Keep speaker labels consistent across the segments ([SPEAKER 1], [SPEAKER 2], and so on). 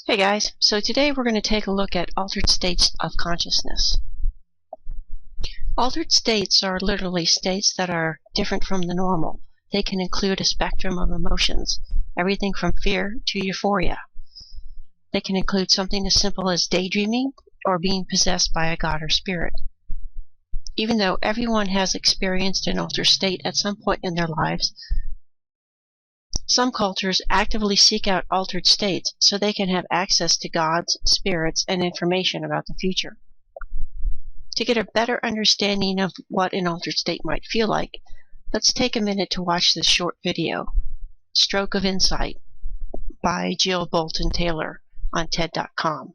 [SPEAKER 1] Hey guys, so today we're going to take a look at altered states of consciousness. Altered states are literally states that are different from the normal. They can include a spectrum of emotions, everything from fear to euphoria. They can include something as simple as daydreaming or being possessed by a god or spirit. Even though everyone has experienced an altered state at some point in their lives, some cultures actively seek out altered states so they can have access to gods, spirits, and information about the future. To get a better understanding of what an altered state might feel like, let's take a minute to watch this short video, Stroke of Insight, by Jill Bolton Taylor on TED.com.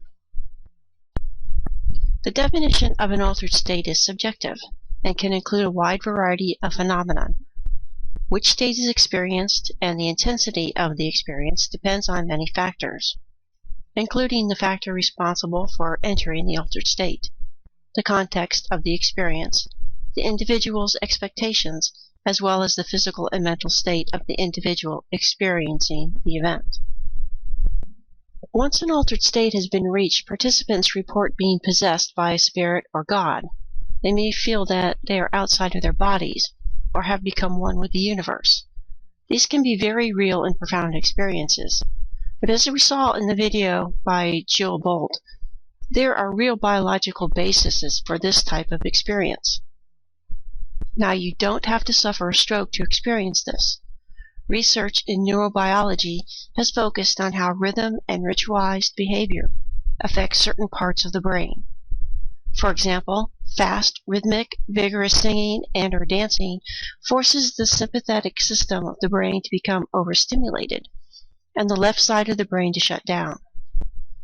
[SPEAKER 1] The definition of an altered state is subjective and can include a wide variety of phenomena. Which state is experienced and the intensity of the experience depends on many factors, including the factor responsible for entering the altered state, the context of the experience, the individual's expectations, as well as the physical and mental state of the individual experiencing the event. Once an altered state has been reached, participants report being possessed by a spirit or god. They may feel that they are outside of their bodies, or have become one with the universe. These can be very real and profound experiences, but as we saw in the video by Jill Bolt, there are real biological bases for this type of experience. Now, you don't have to suffer a stroke to experience this. Research in neurobiology has focused on how rhythm and ritualized behavior affect certain parts of the brain. For example, fast, rhythmic, vigorous singing and/or dancing forces the sympathetic system of the brain to become overstimulated and the left side of the brain to shut down.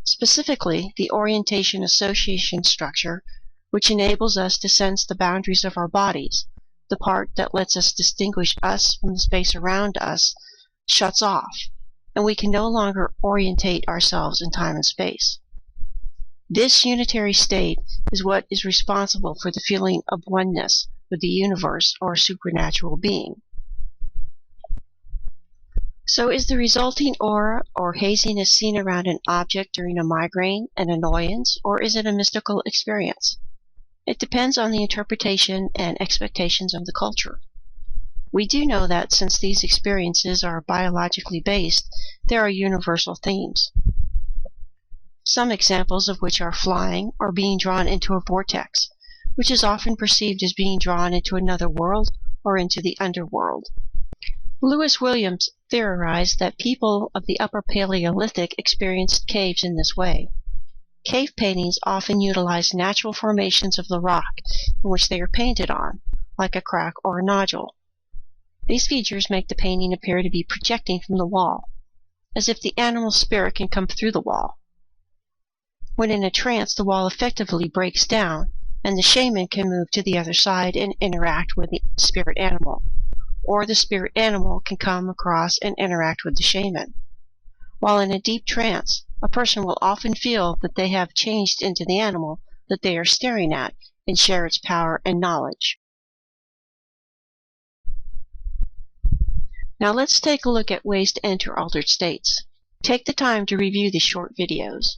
[SPEAKER 1] Specifically, the orientation association structure, which enables us to sense the boundaries of our bodies, the part that lets us distinguish us from the space around us, shuts off, and we can no longer orientate ourselves in time and space. This unitary state is what is responsible for the feeling of oneness with the universe or supernatural being. So is the resulting aura or haziness seen around an object during a migraine an annoyance, or is it a mystical experience? It depends on the interpretation and expectations of the culture. We do know that since these experiences are biologically based, there are universal themes. Some examples of which are flying or being drawn into a vortex, which is often perceived as being drawn into another world or into the underworld. Lewis Williams theorized that people of the Upper Paleolithic experienced caves in this way. Cave paintings often utilize natural formations of the rock in which they are painted on, like a crack or a nodule. These features make the painting appear to be projecting from the wall, as if the animal spirit can come through the wall. When in a trance, the wall effectively breaks down, and the shaman can move to the other side and interact with the spirit animal, or the spirit animal can come across and interact with the shaman. While in a deep trance, a person will often feel that they have changed into the animal that they are staring at and share its power and knowledge. Now let's take a look at ways to enter altered states. Take the time to review these short videos.